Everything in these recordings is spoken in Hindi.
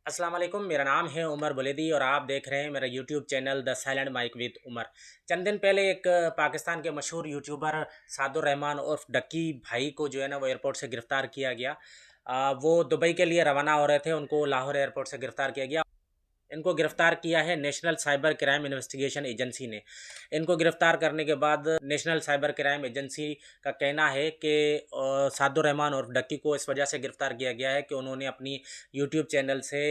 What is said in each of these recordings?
अस्सलाम वालेकुम। मेरा नाम है उमर बुलेदी और आप देख रहे हैं मेरा YouTube channel the silent mic with Umar. चंद दिन पहले एक पाकिस्तान के मशहूर यूट्यूबर सादुर रहमान उर्फ डक्की भाई को जो है ना वो एयरपोर्ट से गिरफ़्तार किया गया। वो दुबई के लिए रवाना हो रहे थे, उनको लाहौर एयरपोर्ट से गिरफ़्तार किया गया। इनको गिरफ्तार किया है national cyber crime investigation agency ने। इनको गिरफ्तार करने के बाद नेशनल साइबर क्राइम एजेंसी का कहना है कि सादुर रहमान और डक्की को इस वजह से गिरफ्तार किया गया है कि उन्होंने अपनी यूट्यूब चैनल से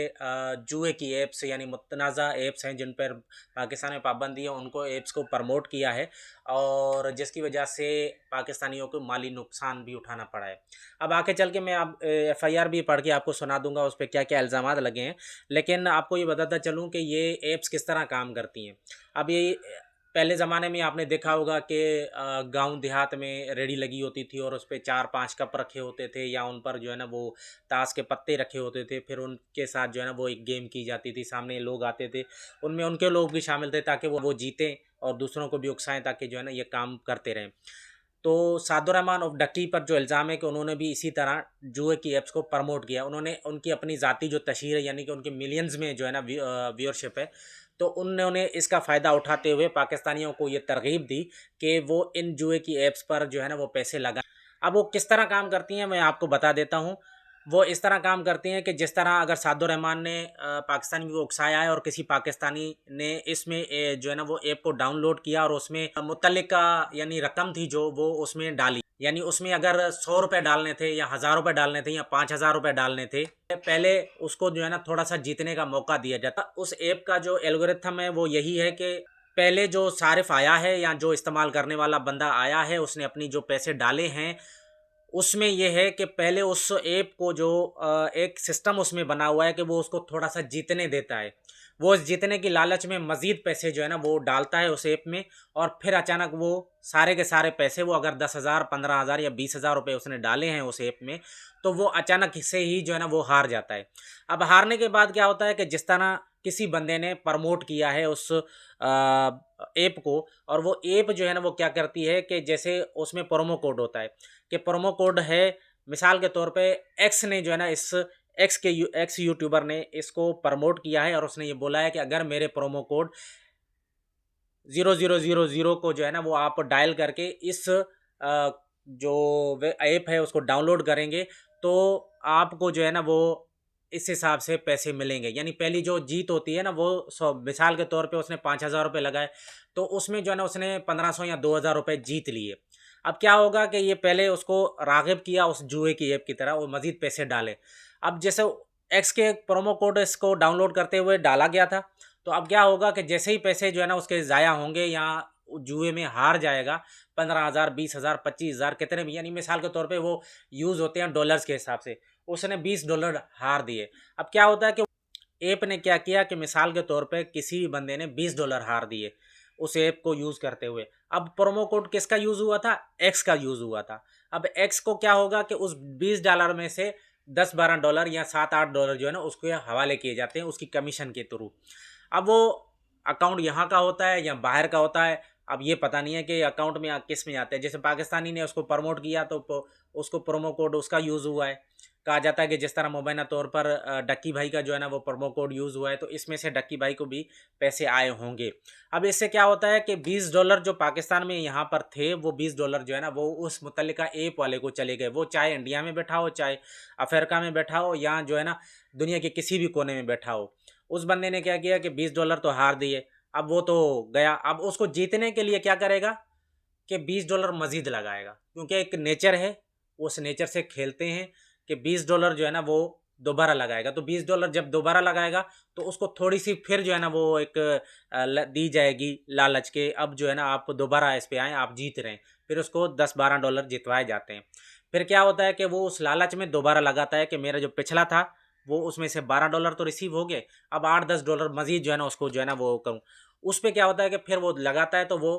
जुए की ऐप्स यानी मुतनाज़ा ऐप्स हैं जिन पर पाकिस्तान में पाबंदी है, उनको ऐप्स को प्रमोट किया है और जिसकी वजह से पाकिस्तानियों को माली नुकसान भी उठाना पड़ा है। अब आगे चल के मैं आप एफआईआर भी पढ़ के आपको सुना दूंगा उस पर क्या क्या इल्ज़ामात लगे हैं। लेकिन आपको ये बताता चलूँ कि ये ऐप्स किस तरह काम करती हैं। अब ये पहले ज़माने में आपने देखा होगा कि गांव देहात में रेडी लगी होती थी और उस पे 4-5 कप रखे होते थे या उन पर जो है ना वो ताश के पत्ते रखे होते थे। फिर उनके साथ जो है ना वो एक गेम की जाती थी, सामने लोग आते थे, उनमें उनके लोग भी शामिल थे ताकि वो जीतें और दूसरों को भी उकसाएं ताकि जो है ना ये काम करते रहें। तो सादुर रहमान ऑफ डक्की पर जो इल्ज़ाम है कि उन्होंने भी इसी तरह जुए की ऐप्स को प्रमोट किया। उन्होंने उनकी अपनी ज़ाती जो तशहीर है यानी कि उनके मिलियंस में जो है ना व्यूअरशिप है, तो उन्होंने इसका फ़ायदा उठाते हुए पाकिस्तानियों को ये तरगीब दी कि वो इन जुए की ऐप्स पर जो है ना वो पैसे लगाएं। अब वो किस तरह काम करती हैं मैं आपको बता देता हूँ। वो इस तरह काम करती हैं कि जिस तरह अगर सादुर रहमान ने पाकिस्तानी को उकसाया है और किसी पाकिस्तानी ने इसमें जो है ना वो ऐप को डाउनलोड किया और उसमें मुतल्लिका यानी रकम थी जो वो उसमें डाली, यानी उसमें अगर 100 रुपये डालने थे या 1000 रुपये डालने थे या 5000 रुपये डालने थे, पहले उसको जो है ना थोड़ा सा जीतने का मौका दिया जाता। उस ऐप का जो एल्गोरिथम है वो यही है कि पहले जो सारिफ आया है या जो इस्तेमाल करने वाला बंदा आया है उसने अपनी जो पैसे डाले हैं उसमें ये है कि पहले उस ऐप को जो एक सिस्टम उसमें बना हुआ है कि वो उसको थोड़ा सा जीतने देता है। वो इस जीतने की लालच में मज़ीद पैसे जो है ना वो डालता है उस ऐप में और फिर अचानक वो सारे के सारे पैसे वो अगर 10,000, 15,000 या 20,000 रुपये उसने डाले हैं उस ऐप में, तो वो अचानक से ही जो है ना वो हार जाता है। अब हारने के बाद क्या होता है कि जिस तरह किसी बंदे ने प्रमोट किया है उस ऐप को, और वो ऐप जो है ना वो क्या करती है कि जैसे उसमें प्रोमो कोड होता है कि प्रोमो कोड है, मिसाल के तौर पे एक्स ने जो है ना इस एक्स यूट्यूबर ने इसको प्रमोट किया है और उसने ये बोला है कि अगर मेरे प्रोमो कोड 0000 को जो है ना वो आप डायल करके इस जो ऐप है उसको डाउनलोड करेंगे तो आपको जो है ना वो इस हिसाब से पैसे मिलेंगे। यानी पहली जो जीत होती है ना वो मिसाल के तौर पे उसने 5,000 रुपये लगाए तो उसमें जो है ना उसने 1500 या 2,000 रुपये जीत लिए। अब क्या होगा कि ये पहले उसको राग़िब किया उस जुए की ऐप की तरह, वो मज़ीद पैसे डाले। अब जैसे एक्स के प्रोमो कोड इसको डाउनलोड करते हुए डाला गया था, तो अब क्या होगा कि जैसे ही पैसे जो है ना उसके ज़ाया होंगे या जुए में हार जाएगा, 15,000, 20,000, 25,000 कितने भी, यानी मिसाल के तौर पे वो यूज़ होते हैं डॉलर्स के हिसाब से, उसने $20 हार दिए। अब क्या होता है कि ऐप ने क्या किया कि मिसाल के तौर पे किसी बंदे ने $20 हार दिए उस ऐप को यूज़ करते हुए। अब प्रोमो कोड किसका यूज़ हुआ था? एक्स का यूज़ हुआ था। अब एक्स को क्या होगा कि उस $20 में से $10-12 या $7-8 जो है ना उसके हवाले किए जाते हैं उसकी कमीशन के थ्रू। अब वो अकाउंट यहाँ का होता है या बाहर का होता है, अब ये पता नहीं है कि अकाउंट में किस में आते हैं। जैसे पाकिस्तानी ने उसको प्रमोट किया तो उसको प्रोमो कोड उसका यूज़ हुआ है। कहा जाता है कि जिस तरह मुबैना तौर पर डक्की भाई का जो है ना वो प्रोमो कोड यूज़ हुआ है तो इसमें से डक्की भाई को भी पैसे आए होंगे। अब इससे क्या होता है कि $20 जो पाकिस्तान में यहाँ पर थे वो $20 जो है ना वो उस मुतल्लिका ऐप वाले को चले गए। वो चाहे इंडिया में बैठा हो, चाहे अफ्रीका में बैठा हो या जो है ना दुनिया के किसी भी कोने में बैठा हो। उस बंदे ने क्या किया कि $20 तो हार दिए, अब वो तो गया। अब उसको जीतने के लिए क्या करेगा कि $20 मज़ीद लगाएगा, क्योंकि एक नेचर है, उस नेचर से खेलते हैं कि $20 जो है ना वो दोबारा लगाएगा। तो $20 जब दोबारा लगाएगा तो उसको थोड़ी सी फिर जो है ना वो एक दी जाएगी लालच के, अब जो है ना आप दोबारा इस पे आएँ, आप जीत रहे हैं। फिर उसको $10-12 जितवाए जाते हैं। फिर क्या होता है कि वो उस लालच में दोबारा लगाता है कि मेरा जो पिछला था वो उसमें से $12 तो रिसीव हो गए, अब $8-10 मज़ीद जो है ना उसको जो है ना वो करूँ। उस पे क्या होता है कि फिर वो लगाता है तो वो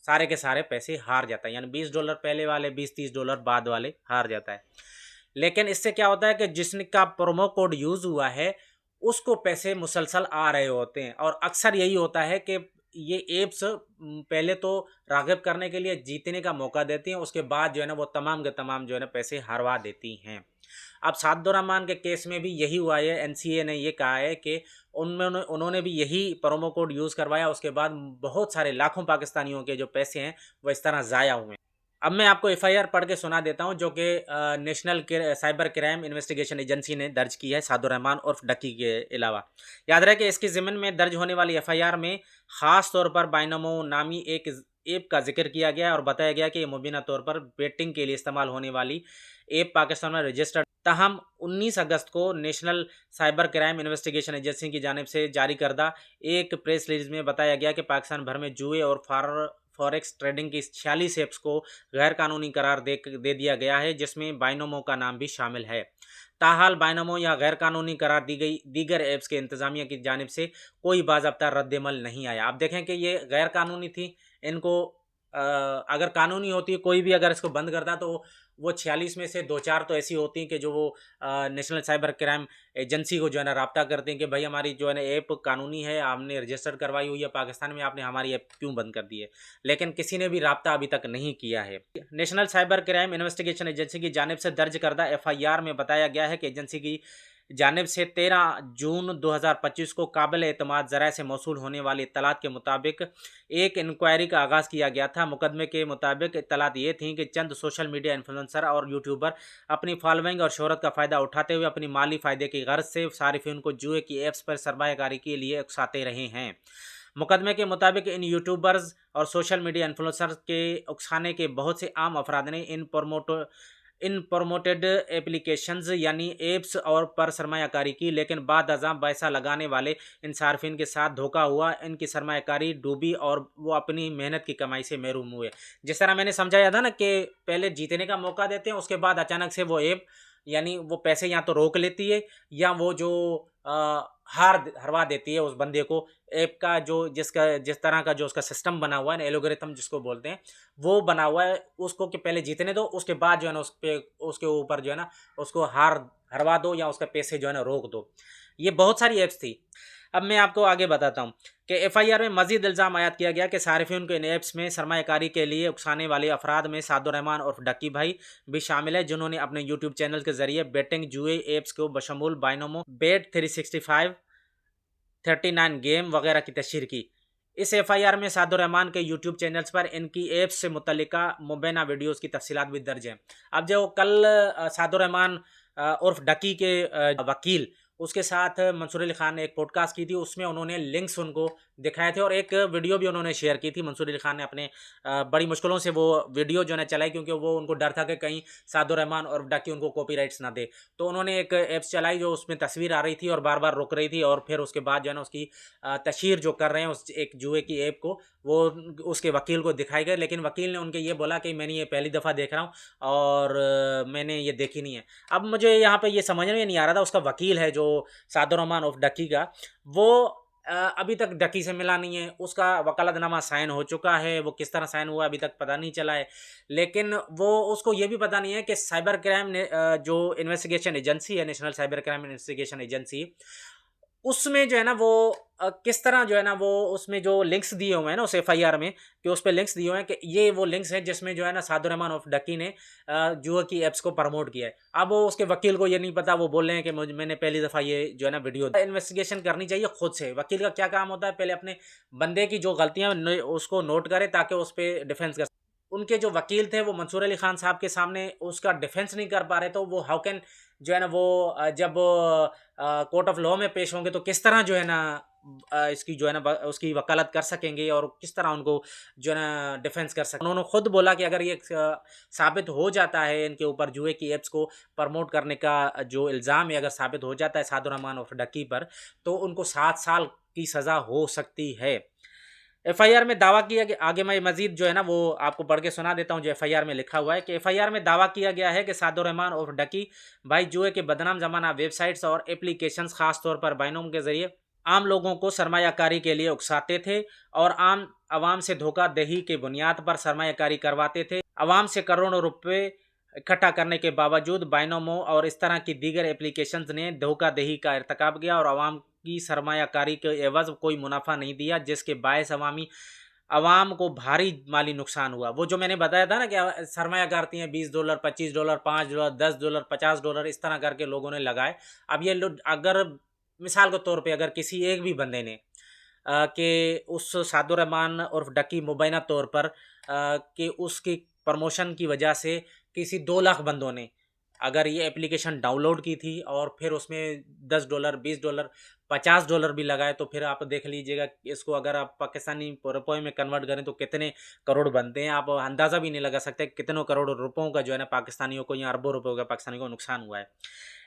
सारे के सारे पैसे हार जाता है, यानी $20 पहले वाले, $20-30 बाद वाले हार जाता है। लेकिन इससे क्या होता है कि जिसका प्रोमो कोड यूज़ हुआ है उसको पैसे मुसलसल आ रहे होते हैं, और अक्सर यही होता है कि ये ऐप्स पहले तो राग़िब करने के लिए जीतने का मौका देती हैं, उसके बाद जो है ना वो तमाम के तमाम जो है ना पैसे हरवा देती हैं। अब सादुर्रहमान के केस में भी यही हुआ है। एनसीए ने ये कहा है कि उन्होंने भी यही प्रोमो कोड यूज़ करवाया, उसके बाद बहुत सारे लाखों पाकिस्तानियों के जो पैसे हैं वो इस तरह ज़ाया हुए। अब मैं आपको एफआईआर पढ़ के सुना देता हूं जो कि national cyber crime investigation agency ने दर्ज की है सादुर्रहमान उर्फ डक्की के अलावा। याद रहे कि इसके ज़िम्मन में दर्ज होने वाली एफआईआर में ख़ास तौर पर बाइनोमो नामी एक ऐप का जिक्र किया गया और बताया गया कि ये मुबीना तौर पर बेटिंग के लिए इस्तेमाल होने वाली ऐप पाकिस्तान में रजिस्टर्ड। ताहम 19 अगस्त को national cyber crime investigation agency की जानिब से जारी करदा एक प्रेस रिलीज में बताया गया कि पाकिस्तान भर में जुए और फॉरेक्स ट्रेडिंग की 46 ऐप्स को गैर कानूनी करार दे दिया गया है, जिसमें बाइनोमो का नाम भी शामिल है। ताहाल बाइनोमो या गैर कानूनी करार दी गई दीगर ऐप्स के इंतजामिया की जानिब से कोई बाज़ाब्ता रद्दमल नहीं आया। आप देखें कि ये गैर कानूनी थी, इनको अगर कानूनी होती, कोई भी अगर इसको बंद करता तो वो 46 में से 2-4 तो ऐसी होती हैं कि जो वो नेशनल साइबर क्राइम एजेंसी को जो है ना राब्ता करते हैं कि भाई हमारी जो है ना ऐप कानूनी है, आपने रजिस्टर करवाई हुई है पाकिस्तान में, आपने हमारी ऐप क्यों बंद कर दी है। लेकिन किसी ने भी राब्ता अभी तक नहीं किया है। National cyber crime investigation agency की जानिब से दर्ज करदा एफआईआर में बताया गया है कि एजेंसी की जानिब से 13 जून 2025 को काबिल एतमाद ज़राए से मौसूल होने वाली इत्तलात के मुताबिक एक इंक्वायरी का आगाज़ किया गया था। मुकदमे के मुताबिक इत्तलात ये थी कि चंद सोशल मीडिया इन्फ्लुएंसर और यूट्यूबर अपनी फॉलोइंग और शोहरत का फ़ायदा उठाते हुए अपनी माली फ़ायदे की गर्ज से सारिफिन को जुए की ऐप्स पर सरमायाकारी के लिए उकसाते रहे हैं। मुकदमे के मुताबिक इन यूट्यूबर्स और सोशल मीडिया इन्फ्लुएंसर के उकसाने के बहुत से आम अफराद ने इन प्रमोटेड एप्लीकेशंस यानी एप्स और पर सरमायाकारी की, लेकिन बाद अज़ां पैसा लगाने वाले इन सार्फिन के साथ धोखा हुआ, इनकी सरमायाकारी डूबी और वो अपनी मेहनत की कमाई से महरूम हुए। जिस तरह मैंने समझाया था ना कि पहले जीतने का मौका देते हैं, उसके बाद अचानक से वो ऐप यानी वो पैसे या तो रोक लेती है या वो जो हरवा देती है उस बंदे को। ऐप का जो जिस तरह का जो उसका सिस्टम बना हुआ है ना, एल्गोरिथम जिसको बोलते हैं, वो बना हुआ है उसको कि पहले जीतने दो, उसके बाद जो है ना उसके ऊपर जो है ना उसको हरवा दो या उसके पैसे जो है ना रोक दो। ये बहुत सारी ऐप्स थी। अब मैं आपको आगे बताता हूँ कि एफआईआर में मजीद इल्ज़ाम आयद किया गया कि सारिफिन को इन ऐप्स में सरमायाकारी के लिए उकसाने वाले अफराद में सादुर्रहमान और डक्की भाई भी शामिल है, जिन्होंने अपने यूट्यूब चैनल के जरिए बेटिंग जुए ऐप्स को बशमूल बाइनोमो, बेट 365, 39 गेम वगैरह की तशहीर की। इस एफआईआर में सादुर्रहमान के यूट्यूब चैनल्स पर इनकी ऐप्स से मुतल्लिका मुबैना वीडियोस की तफसीलात भी दर्ज हैं। अब जो कल सादुर्रहमान उर्फ डक्की के वकील उसके साथ मंसूर अली खान ने एक पॉडकास्ट की थी, उसमें उन्होंने लिंक्स उनको दिखाए थे और एक वीडियो भी उन्होंने शेयर की थी। मंसूर अली खान ने अपने बड़ी मुश्किलों से वो वीडियो जो है चलाई, क्योंकि वो उनको डर था कि कहीं सादुर्रहमान और डक्की उनको कॉपीराइट्स ना दे। तो उन्होंने एक ऐप्स चलाई जो उसमें तस्वीर आ रही थी और बार बार रुक रही थी, और फिर उसके बाद जो है ना उसकी तशहीर जो कर रहे हैं उस एक जुए की ऐप को, वो उसके वकील को दिखाई गए। लेकिन वकील ने उनके ये बोला कि मैंने ये पहली दफ़ा देख रहा हूँ और मैंने ये देखी नहीं है। अब मुझे यहाँ पे ये समझ में नहीं आ रहा था, उसका वकील है जो सादुर्रहमान उर्फ डक्की का, वो अभी तक डक्की से मिला नहीं है। उसका वकालतनामा साइन हो चुका है, वो किस तरह साइन हुआ अभी तक पता नहीं चला है। लेकिन वो उसको ये भी पता नहीं है कि साइबर क्राइम ने जो इन्वेस्टिगेशन एजेंसी है, national cyber crime investigation agency, उसमें जो है ना वो किस तरह जो है ना वो उसमें जो लिंक्स दिए हुए हैं ना उस एफआईआर में, कि उस पर लिंक्स दिए हुए हैं कि ये वो लिंक्स हैं जिसमें जो है ना सादुर्रहमान उर्फ डक्की ने जुआ की ऐप्स को प्रमोट किया है। अब वो उसके वकील को ये नहीं पता, वो बोल रहे हैं कि मैंने पहली दफ़ा ये जो है ना वीडियो। इन्वेस्टिगेशन करनी चाहिए खुद से। वकील का क्या काम होता है, पहले अपने बंदे की जो गलतियाँ उसको नोट करे ताकि उस पर डिफेंस कर। उनके जो वकील थे वो मंसूर अली खान साहब के सामने उसका डिफेंस नहीं कर पा रहे, तो वो हाउ कैन जो है ना वो जब कोर्ट ऑफ लॉ में पेश होंगे तो किस तरह जो है ना इसकी जो है ना उसकी वकालत कर सकेंगे और किस तरह उनको जो है ना डिफेंस कर सकें। उन्होंने खुद बोला कि अगर ये साबित हो जाता है इनके ऊपर जुए की ऐप्स को प्रमोट करने का जो इल्ज़ाम है, अगर साबित हो जाता है सादुर्रहमान उर्फ डक्की पर, तो उनको 7 साल की सज़ा हो सकती है। एफआईआर में दावा किया गया, आगे मैं मजीद जो है ना वो आपको पढ़ के सुना देता हूँ जो एफआईआर में लिखा हुआ है कि एफआईआर में दावा किया गया है कि सादुर्रहमान उर्फ डक्की भाई जुए के बदनाम जमाना वेबसाइट्स और एप्लीकेशंस खास तौर पर बाइनोम के जरिए आम लोगों को सरमायाकारी के लिए उकसाते थे और आम आवाम से धोखा दही के बुनियाद पर सरमायाकारी करवाते थे। आवाम से करोड़ों रुपए इकट्ठा करने के बावजूद बाइनोमो और इस तरह की दीगर एप्लीकेशंस ने धोखाधड़ी का इर्तिकाब किया और आवाम की सरमायाकारी के एवज कोई मुनाफा नहीं दिया, जिसके बायस अवामी आवाम को भारी माली नुकसान हुआ। वो जो मैंने बताया था ना कि सरमाया करती हैं $20, $25, $5, $10, $50 इस तरह करके लोगों ने लगाए। अब ये लोग अगर मिसाल के तौर पे अगर किसी एक भी बंदे ने कि उस सादुर रहमान उर्फ डक्की मुबैना तौर पर कि उसकी प्रमोशन की वजह से किसी 2 लाख बंदों ने अगर ये एप्लीकेशन डाउनलोड की थी और फिर उसमें $10, $20, $50 भी लगाए, तो फिर आप देख लीजिएगा कि इसको अगर आप पाकिस्तानी रुपये में कन्वर्ट करें तो कितने करोड़ बनते हैं। आप अंदाज़ा भी नहीं लगा सकते कितनों करोड़ रुपयों का जो है ना पाकिस्तानियों को या अरबों रुपयों का पाकिस्तानियों को नुकसान हुआ है।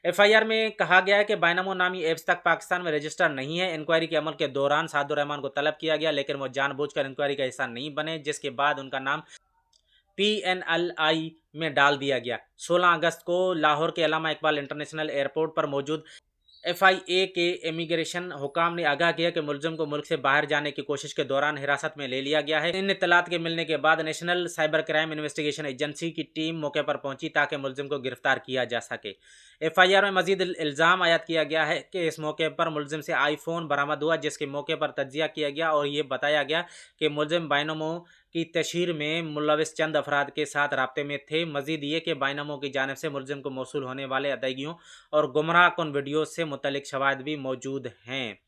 एफआईआर में कहा गया है कि बायनामो नामी ऐप्स तक पाकिस्तान में रजिस्टर नहीं है। इंक्वायरी के अमल के दौरान सादुर रहमान को तलब किया गया, लेकिन वो जानबूझकर इंक्वायरी का हिस्सा नहीं बने, जिसके बाद उनका नाम PNLI में डाल दिया गया। 16 अगस्त को लाहौर के अल्लामा इकबाल इंटरनेशनल एयरपोर्ट पर मौजूद FIA के इमिग्रेशन हुकाम ने आगाह किया कि मुलजिम को मुल्क से बाहर जाने की कोशिश के दौरान हिरासत में ले लिया गया है। इन इत्तलात के मिलने के बाद national cyber crime investigation agency की टीम मौके पर पहुंची ताकि मुलजिम को गिरफ्तार किया जा सके। FIR में मजीद इल्ज़ाम आयद किया गया है कि इस मौके पर मुलजिम से iPhone बरामद हुआ, जिसके मौके पर तज्जिया किया गया और ये बताया गया कि मुलजिम बायनामो की तशहीर में मुलविस चंद अफराद के साथ राब्ते में थे। मजीद ये कि बायनामो की जानिब से मुलजिम को मौसूल होने वाले अदायगियों और गुमराह कुन वीडियो से मुतल्लिक शवाहिद भी मौजूद हैं।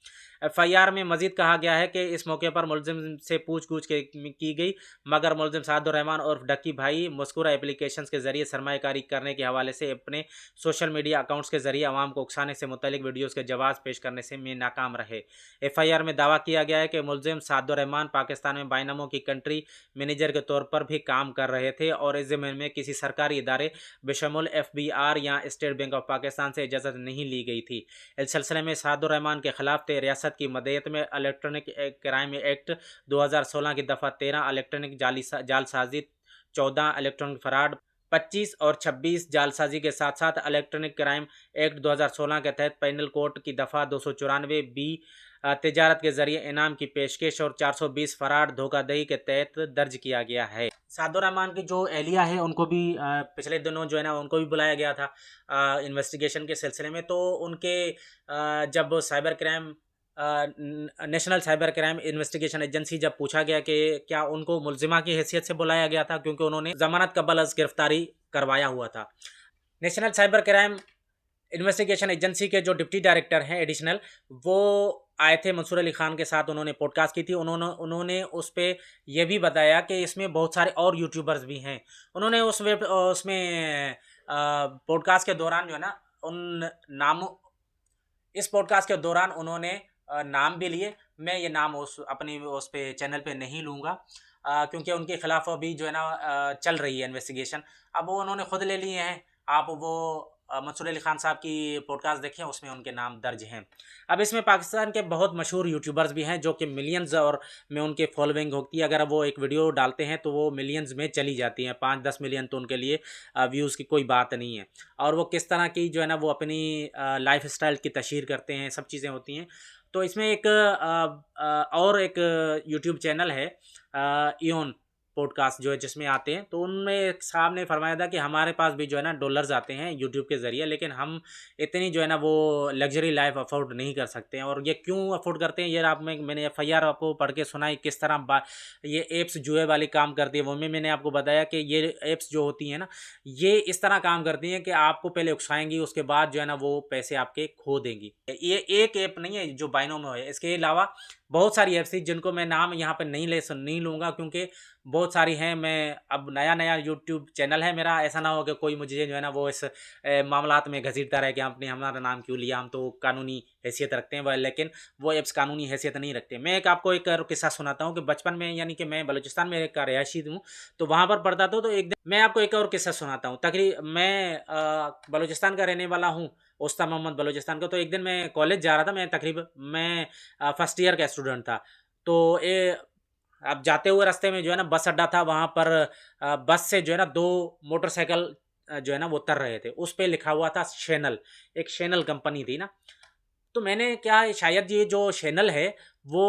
FIR में मजीद कहा गया है कि इस मौके पर मुलजिम से पूछ की गई, मगर मुलजिम सादुर रहमान उर्फ डक्की भाई मज़कूरा एप्लीकेशन के जरिए सरमायाकारी करने के हवाले से अपने सोशल मीडिया अकाउंट्स के जरिए आवाम को उकसाने से मुतल्लिक वीडियोज़ के जवाब पेश करने से में नाकाम रहे। FIR में दावा किया गया है कि मुलजिम सादुर रहमान पाकिस्तान में बायनामो की कंट्री मैनेजर के तौर पर भी काम कर रहे थे और इस ज़िम्मे में किसी सरकारी इदारे बेशमुल FBR या स्टेट बैंक ऑफ पाकिस्तान से इजाज़त नहीं ली गई थी। इस सिलसिले में सादुर रहमान के खिलाफ रियासत की मदयत में इलेक्ट्रॉनिक क्राइम एक्ट 2016 की दफ़ा 13, इलेक्ट्रॉनिक जालसाजी 14, इलेक्ट्रॉनिक फ्रॉड 25 और 26 जालसाजी के साथ साथ इलेक्ट्रॉनिक क्राइम एक्ट 2016 के तहत पेनल कोड की दफ़ा 294 बी तिजारत के जरिए इनाम की पेशकश और 420 फराड धोखाधड़ी के तहत दर्ज किया गया है। सादुर रहमान की जो एहलिया है उनको भी पिछले दिनों जो है ना उनको भी बुलाया गया था इन्वेस्टिगेशन के सिलसिले में। तो उनके जब cyber crime national cyber crime investigation agency जब पूछा गया कि क्या उनको मुलजिमा की हैसियत से बुलाया गया था, क्योंकि उन्होंने जमानत कबल अज गिरफ्तारी करवाया हुआ था। National cyber crime investigation agency के जो डिप्टी डायरेक्टर हैं एडिशनल, वो आए थे मंसूर अली खान के साथ, उन्होंने पॉडकास्ट की थी। उन्होंने उस पर यह भी बताया कि इसमें बहुत सारे और यूट्यूबर्स भी हैं। उन्होंने उसमें पॉडकास्ट के दौरान जो है ना उन नामों इस पॉडकास्ट के दौरान उन्होंने नाम भी लिए। मैं ये नाम अपनी उस पे चैनल पे नहीं लूँगा क्योंकि उनके खिलाफ अभी जो है ना चल रही है इन्वेस्टिगेशन। अब वो उन्होंने खुद ले लिए हैं। आप वो मंसूर अली खान साहब की पॉडकास्ट देखें, उसमें उनके नाम दर्ज हैं। अब इसमें पाकिस्तान के बहुत मशहूर यूट्यूबर्स भी हैं जो कि मिलियंस और में उनके फॉलोइंग होती है। अगर वो एक वीडियो डालते हैं तो वो मिलियंस में चली जाती हैं। 5-10 मिलियन तो उनके लिए व्यूज़ की कोई बात नहीं है। और वो किस तरह की जो है ना वो अपनी लाइफ स्टाइल की तशहीर करते हैं, सब चीज़ें होती हैं। तो इसमें एक और एक यूट्यूब चैनल है इयोन पॉडकास्ट जो है जिसमें आते हैं, तो उनमें एक साहब ने फरमाया था कि हमारे पास भी जो है ना डॉलर्स आते हैं यूट्यूब के ज़रिए, लेकिन हम इतनी जो है ना वो लग्जरी लाइफ अफोर्ड नहीं कर सकते हैं। और ये क्यों अफोर्ड करते हैं, ये मैंने FIR आपको पढ़ के सुनाई किस तरह ये एप्स जुए वाली काम करती है। वो में मैंने आपको बताया कि ये एप्स जो होती हैं ना ये इस तरह काम करती हैं कि आपको पहले उकसाएंगी, उसके बाद जो है ना वो पैसे आपके खो देंगी। ये एक ऐप नहीं है जो बाइनोमो है, इसके अलावा बहुत सारी ऐप्स थी जिनको मैं नाम यहाँ पर नहीं लूँगा क्योंकि बहुत सारी हैं। मैं अब नया यूट्यूब चैनल है मेरा, ऐसा ना हो कि कोई मुझे जो है ना वो इस मामलात में घसीटता रहे कि आपने हमारा नाम क्यों लिया, हम तो कानूनी हैसियत रखते हैं, लेकिन वो ऐप्स कानूनी हैसियत नहीं रखते। मैं आपको एक किस्सा सुनाता हूँ कि बचपन में, यानी कि मैं बलूचिस्तान में एक रिहायशी हूँ, तो वहाँ पर पढ़ता था। तो एक दिन मैं आपको एक और किस्सा सुनाता हूँ। मैं बलूचिस्तान का रहने वाला हूँ, उस्ता मोहम्मद बलूचिस्तान का। तो एक दिन मैं कॉलेज जा रहा था, मैं फर्स्ट ईयर का स्टूडेंट था। तो अब जाते हुए रास्ते में जो है ना बस अड्डा था, वहाँ पर बस से जो है ना 2 मोटरसाइकिल जो है ना वो उतर रहे थे। उस पर लिखा हुआ था शैनल, एक शैनल कंपनी थी ना। तो मैंने क्या शायद ये जो शैनल है वो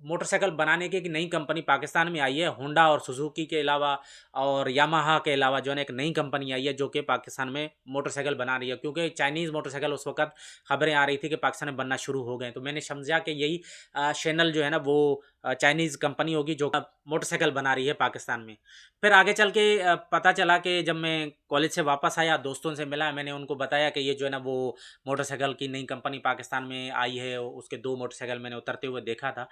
मोटरसाइकिल बनाने की एक नई कंपनी पाकिस्तान में आई है, होंडा और सुजुकी के अलावा और यामाहा के अलावा जो है ना एक नई कंपनी आई है जो कि पाकिस्तान में मोटरसाइकिल बना रही है, क्योंकि चाइनीज़ मोटरसाइकिल उस वक्त खबरें आ रही थी कि पाकिस्तान में बनना शुरू हो गए। तो मैंने समझा कि यही चैनल जो है ना वो चाइनीज़ कंपनी होगी जो मोटरसाइकिल बना रही है पाकिस्तान में। फिर आगे चल के पता चला कि जब मैं कॉलेज से वापस आया, दोस्तों से मिला, मैंने उनको बताया कि ये जो है ना वो मोटरसाइकिल की नई कंपनी पाकिस्तान में आई है, उसके 2 मोटरसाइकिल मैंने उतरते हुए देखा था।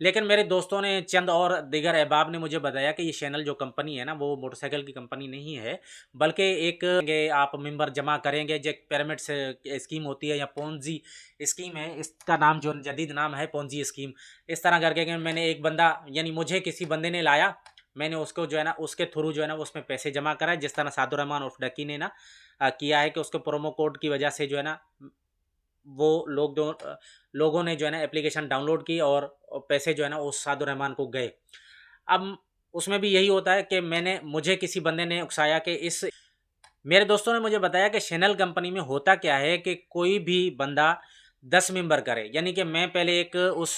लेकिन मेरे दोस्तों ने चंद और दीगर अहबाब ने मुझे बताया कि ये चैनल जो कंपनी है ना वो मोटरसाइकिल की कंपनी नहीं है, बल्कि एक आप मेंबर जमा करेंगे जो एक पिरामिड से स्कीम होती है या पोंजी स्कीम है, इसका नाम जो जदीद नाम है पोंजी स्कीम। इस तरह करके कि मैंने एक बंदा यानी मुझे किसी बंदे ने लाया, मैंने उसको जो है ना उसके थ्रू जो है ना उसमें पैसे जमा कराए, जिस तरह सादुर रहमान उर्फ डक्की ने ना किया है कि उसके प्रोमो कोड की वजह से जो है ना वो लोगों ने जो है ना एप्लीकेशन डाउनलोड की और पैसे जो है ना उस सादुर रहमान को गए। अब उसमें भी यही होता है कि मुझे किसी बंदे ने उकसाया कि इस मेरे दोस्तों ने मुझे बताया कि शैनल कंपनी में होता क्या है कि कोई भी बंदा 10 मेंबर करे, यानी कि मैं पहले एक उस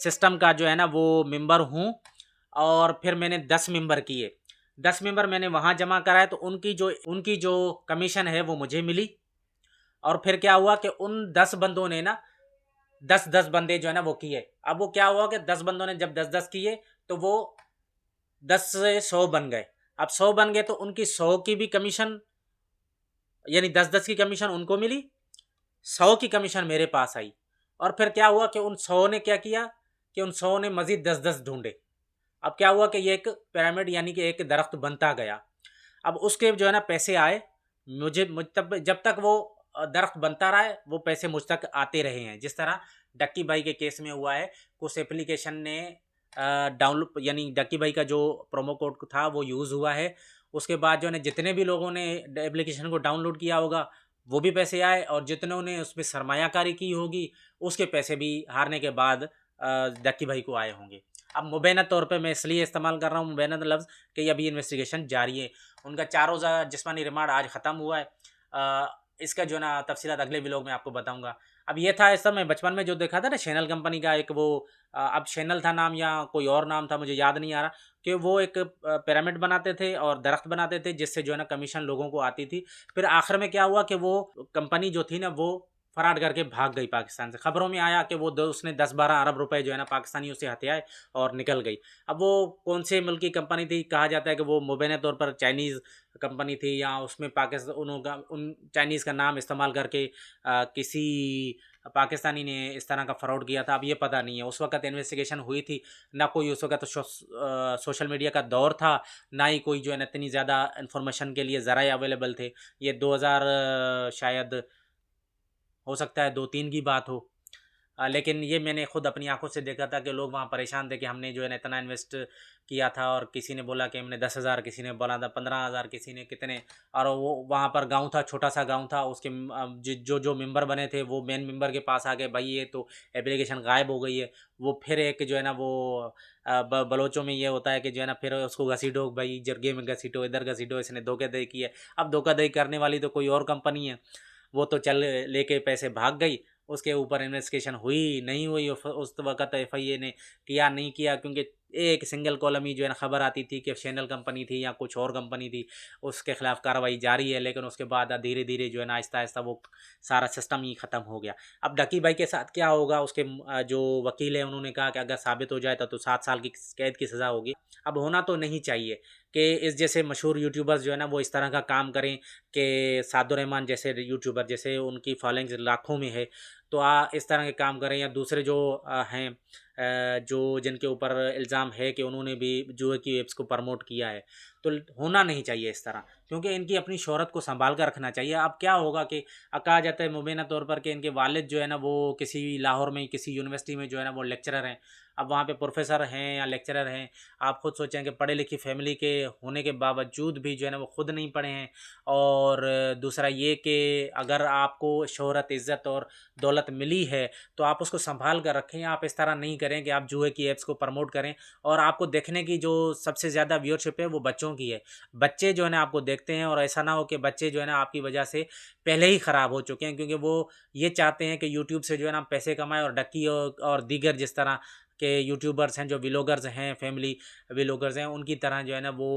सिस्टम का जो है ना वो मेंबर हूँ और फिर मैंने 10 मेंबर किए। 10 मेंबर मैंने वहाँ जमा कराए तो उनकी जो कमीशन है वो मुझे मिली। और फिर क्या हुआ कि उन 10 बंदों ने ना 10-10 बंदे जो है ना वो किए। अब वो क्या हुआ कि 10 बंदों ने जब 10-10 किए तो वो 10 से 100 बन गए। अब 100 बन गए तो उनकी 100 की भी कमीशन, यानी 10-10 की कमीशन उनको मिली, 100 की कमीशन मेरे पास आई। और फिर क्या हुआ कि उन 100 ने क्या किया कि उन 100 ने मज़ीद 10-10 ढूँढे। अब क्या हुआ कि ये एक पिरामिड यानी कि एक दरख्त बनता गया। अब उसके जो है ना पैसे आए, मुझ तब जब तक वो दरख्त बनता रहा है वो पैसे मुझ तक आते रहे हैं। जिस तरह डक्की भाई के केस में हुआ है, कुछ एप्लीकेशन ने डाउनलोड यानी डक्की भाई का जो प्रोमो कोड था वो यूज़ हुआ है। उसके बाद जो है ना जितने भी लोगों ने एप्लीकेशन को डाउनलोड किया होगा वो भी पैसे आए, और जितनों ने उसमें सरमायाकारी की होगी उसके पैसे भी हारने के बाद डक्की भाई को आए होंगे। अब मुबैना तौर पे मैं इसलिए इस्तेमाल कर रहा हूँ मुबैना लफ्ज़ कि अभी इन्वेस्टिगेशन जारी है। उनका 4 रोज़ा जिस्मानी रिमांड आज ख़त्म हुआ है। इसका जो है ना तफ़सीलात अगले व्लॉग में आपको बताऊँगा। अब ये था इस समय बचपन में जो देखा था ना शैनल कंपनी का एक वो अब शैनल था नाम या कोई और नाम था मुझे याद नहीं आ रहा, कि वो एक पिरामिड बनाते थे और दरख्त बनाते थे जिससे जो है ना कमीशन लोगों को आती थी। फिर आखिर में क्या हुआ कि वो कंपनी जो थी ना वो फराड करके भाग गई पाकिस्तान से। खबरों में आया कि वो उसने 10-12 अरब रुपए जो है ना पाकिस्तानियों से हथियाए और निकल गई। अब वो कौन से मुल्क की कंपनी थी, कहा जाता है कि वो मुबैना तौर पर चाइनीज़ कंपनी थी, या उसमें पाकिस्तान उन चाइनीज़ का नाम इस्तेमाल करके किसी पाकिस्तानी ने इस तरह का फ्रॉड किया था। अब ये पता नहीं है, उस वक्त इन्वेस्टिगेशन हुई थी ना, कोई उस वक्त सोशल मीडिया का दौर था, ना ही कोई जो है ना इतनी ज़्यादा इन्फॉर्मेशन के लिए ज़राए अवेलेबल थे। ये 2000 शायद हो सकता है 2-3 की बात हो। लेकिन ये मैंने खुद अपनी आंखों से देखा था कि लोग वहाँ परेशान थे कि हमने जो है ना इतना इन्वेस्ट किया था, और किसी ने बोला कि हमने 10,000, किसी ने बोला था 15,000, किसी ने कितने। और वो वहाँ पर गांव था, छोटा सा गांव था, उसके जो जो मेंबर बने थे वो मेन मेंबर के पास आ गए, भाई ये तो एप्लीकेशन गायब हो गई है। वो फिर एक जो है ना वो बलोचों में ये होता है कि जो है ना फिर उसको घसीटो, भाई जरगे में घसीटो, इधर घसीटो, इसने धोखाधड़ी की है। अब धोखाधड़ी करने वाली तो कोई और कंपनी है, वो तो चल लेके पैसे भाग गई। उसके ऊपर इन्वेस्टिगेशन हुई नहीं हुई, उस वक़्त एफआईए ने किया नहीं किया, क्योंकि एक सिंगल कॉलम ही जो है ना खबर आती थी कि शैनल कंपनी थी या कुछ और कंपनी थी, उसके खिलाफ कार्रवाई जारी है। लेकिन उसके बाद धीरे धीरे जो है ना आहिस्ता आहिस्ता वो सारा सिस्टम ही ख़त्म हो गया। अब डकी भाई के साथ क्या होगा, उसके जो वकील है उन्होंने कहा कि अगर साबित हो जाए तो 7 साल की कैद की सज़ा होगी। अब होना तो नहीं चाहिए कि इस जैसे मशहूर यूट्यूबर्स जो है ना वो इस तरह का काम करें, कि सादुर रहमान जैसे यूट्यूबर, जैसे उनकी फॉलोइंग लाखों में है, तो इस तरह के काम करें। या दूसरे जो हैं जो जिनके ऊपर इल्ज़ाम है कि उन्होंने भी जुए की एप्स को प्रमोट किया है, तो होना नहीं चाहिए इस तरह, क्योंकि इनकी अपनी शोहरत को संभाल कर रखना चाहिए। अब क्या होगा कि कहा जाता है मुबैना तौर पर कि इनके वालिद जो है ना वो किसी लाहौर में किसी यूनिवर्सिटी में जो है ना वो लेक्चरर हैं। अब वहाँ पे प्रोफेसर हैं या लेक्चरर हैं, आप खुद सोचें कि पढ़े लिखी फैमिली के होने के बावजूद भी जो है ना वो खुद नहीं पढ़े हैं। और दूसरा ये कि अगर आपको शोहरत, इज़्ज़त और दौलत मिली है तो आप उसको संभाल कर रखें। आप इस तरह नहीं करें कि आप जुए की ऐप्स को प्रमोट करें, और आपको देखने की जो सबसे ज़्यादा व्यूअरशिप है वो बच्चों की है। बच्चे जो है ना आपको देखते हैं, और ऐसा ना हो कि बच्चे जो है ना आपकी वजह से पहले ही ख़राब हो चुके हैं, क्योंकि वो ये चाहते हैं कि यूट्यूब से जो है ना हम पैसे कमाएँ, और डक्की और दीगर जिस तरह कि यूट्यूबर्स हैं, जो व्लॉगर्स हैं, फैमिली व्लॉगर्स हैं, उनकी तरह जो है ना वो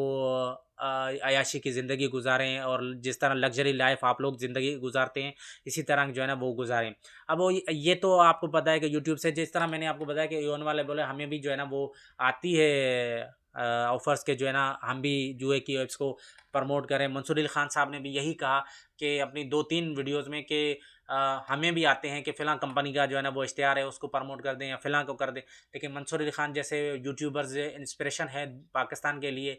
अयाशी की ज़िंदगी गुजारें और जिस तरह लग्जरी लाइफ आप लोग ज़िंदगी गुजारते हैं इसी तरह जो है ना वो गुजारें। अब वो ये तो आपको पता है कि यूट्यूब से, जिस तरह मैंने आपको बताया कि योन वाले बोले हमें भी जो है ना वो आती है ऑफ़र्स के जो है ना हम भी जुए की ऐप्स को प्रमोट करें। मंसूर अली खान साहब ने भी यही कहा कि अपनी 2-3 वीडियोज़ में कि हमें भी आते हैं कि फ़लाँ कंपनी का जो है ना वो इश्तिहार है उसको प्रमोट कर दें या फ़लाँ को कर दें। लेकिन मंसूर अली खान जैसे यूट्यूबर्स इंस्पिरेशन है पाकिस्तान के लिए।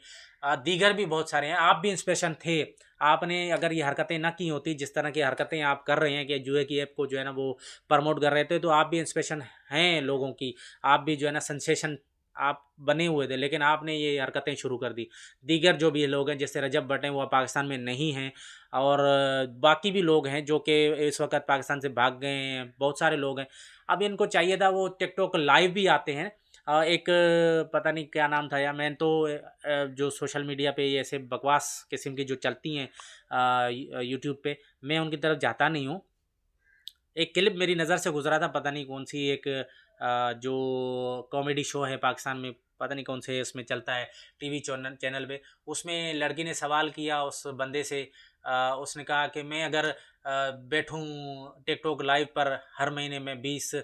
दीगर भी बहुत सारे हैं, आप भी इंस्पिरेशन थे। आपने अगर ये हरकतें ना की होती, जिस तरह की हरकतें आप कर रहे हैं कि जुए की ऐप को जो है ना वो प्रमोट कर रहे थे, तो आप भी इंस्पिरेशन हैं लोगों की। आप भी जो है ना सेंसेशन आप बने हुए थे, लेकिन आपने ये हरकतें शुरू कर दी। दीगर जो भी लोग हैं जैसे रजब भट्ट हैं, वो पाकिस्तान में नहीं हैं और बाकी भी लोग हैं जो कि इस वक्त पाकिस्तान से भाग गए हैं, बहुत सारे लोग हैं। अब इनको चाहिए था, वो टिकटॉक लाइव भी आते हैं। एक पता नहीं क्या नाम था, या मैं तो जो सोशल मीडिया पे ये ऐसे बकवास किस्म की जो चलती हैं यूट्यूब पे, मैं उनकी तरफ जाता नहीं हूँ। एक क्लिप मेरी नज़र से गुजरा था, पता नहीं कौन सी एक जो कॉमेडी शो है पाकिस्तान में, पता नहीं कौन से उसमें चलता है टीवी चैनल पे। उसमें लड़की ने सवाल किया उस बंदे से, उसने कहा कि मैं अगर बैठूं टिकटॉक लाइव पर, हर महीने में 20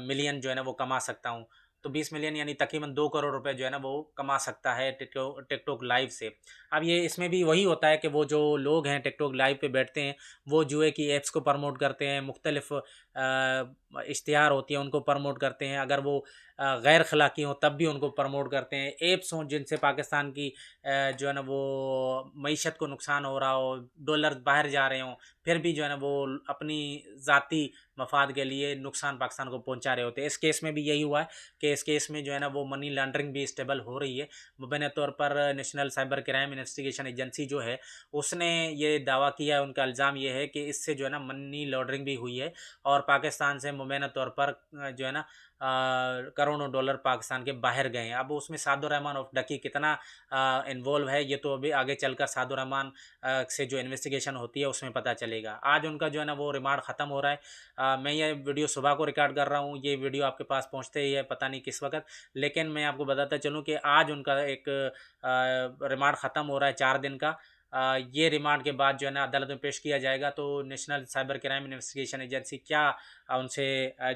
मिलियन जो है ना वो कमा सकता हूं। तो 20 मिलियन यानी तकरीबन 2 करोड़ रुपए जो है ना वो कमा सकता है टिकटॉक लाइव से। अब ये इसमें भी वही होता है कि वो जो लोग हैं टिकटॉक लाइव पे बैठते हैं, वो जुए की ऐप्स को प्रमोट करते हैं, मुख्तलिफ इश्तिहार होती हैं उनको प्रमोट करते हैं। अगर वो गैर अखलाकी हों तब भी उनको प्रमोट करते हैं। ऐप्स हों जिनसे पाकिस्तान की जो है ना वो मईशत को नुकसान हो रहा हो, डॉलर बाहर जा रहे हों, फिर भी जो है ना वो अपनी ज़ाती मफाद के लिए नुकसान पाकिस्तान को पहुंचा रहे होते हैं। इस केस में भी यही हुआ है कि इस केस में जो है ना वो मनी लॉन्ड्रिंग भी स्टेबल हो रही है। मुबैना तौर पर national cyber crime investigation agency जो है उसने ये दावा किया है, उनका इल्ज़ाम ये है कि इससे जो है ना मनी लॉन्ड्रिंग भी हुई है और पाकिस्तान से मुबैना तौर पर जो है ना करोड़ों डॉलर पाकिस्तान के बाहर गए हैं। अब उसमें सादुर रहमान ऑफ डकी कितना इन्वॉल्व है, ये तो अभी आगे चलकर सादुर रहमान से जो इन्वेस्टिगेशन होती है उसमें पता चलेगा। आज उनका जो है ना वो रिमांड ख़त्म हो रहा है। मैं ये वीडियो सुबह को रिकॉर्ड कर रहा हूँ, ये वीडियो आपके पास पहुँचते ही है पता नहीं किस वक्त, लेकिन मैं आपको बताता चलूँ कि आज उनका एक रिमांड ख़त्म हो रहा है 4 दिन का। ये रिमांड के बाद जो है ना अदालत में पेश किया जाएगा, तो national cyber crime investigation agency क्या उनसे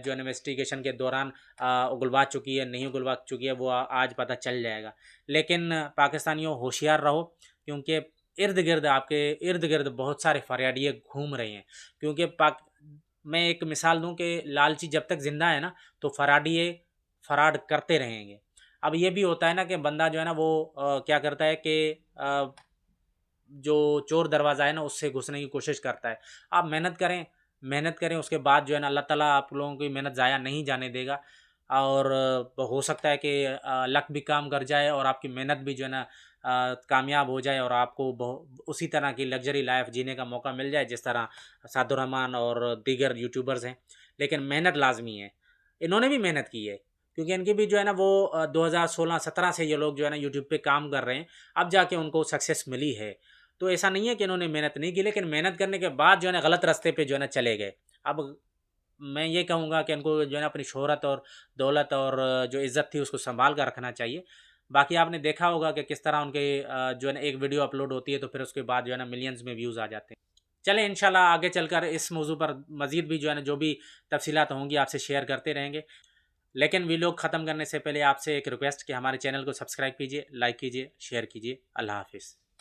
जो इन्वेस्टिगेशन के दौरान उगलवा चुकी है, नहीं उगलवा चुकी है, वो आज पता चल जाएगा। लेकिन पाकिस्तानियों होशियार रहो, क्योंकि इर्द गिर्द आपके इर्द गिर्द बहुत सारे फरियादिये घूम रहे हैं। क्योंकि मैं एक मिसाल दूं कि लालची जब तक ज़िंदा है ना तो फराडिये फराड करते रहेंगे। अब ये भी होता है ना कि बंदा जो है ना वो क्या करता है कि जो चोर दरवाज़ा है ना उससे घुसने की कोशिश करता है। आप मेहनत करें, उसके बाद जो है ना अल्लाह ताला आप लोगों की मेहनत ज़ाया नहीं जाने देगा। और हो सकता है कि लक भी काम कर जाए और आपकी मेहनत भी जो है ना कामयाब हो जाए और आपको उसी तरह की लग्जरी लाइफ जीने का मौका मिल जाए जिस तरह सादुर रहमान और दीगर यूट्यूबर्स हैं। लेकिन मेहनत लाजमी है, इन्होंने भी मेहनत की है, क्योंकि इनकी भी जो है ना वो 2016-17 से ये लोग जो है ना यूट्यूब पे काम कर रहे हैं, अब जाके उनको सक्सेस मिली है। तो ऐसा नहीं है कि इन्होंने मेहनत नहीं की, लेकिन मेहनत करने के बाद जो है ना गलत रास्ते पे जो है ना चले गए। अब मैं ये कहूँगा कि इनको जो है ना अपनी शोहरत और दौलत और जो इज़्ज़त थी उसको संभाल कर रखना चाहिए। बाकी आपने देखा होगा कि किस तरह उनके जो है ना एक वीडियो अपलोड होती है तो फिर उसके बाद जो है ना मिलियंस में व्यूज़ आ जाते हैं। चलें इंशाल्लाह आगे चलकर इस मौजू पर मज़ीद भी जो है ना जो भी तफसीलात होंगी आपसे शेयर करते रहेंगे। लेकिन वीडियो ख़त्म करने से पहले आपसे एक रिक्वेस्ट कि हमारे चैनल को सब्सक्राइब कीजिए, लाइक कीजिए, शेयर कीजिए। अल्लाह हाफ़िज़।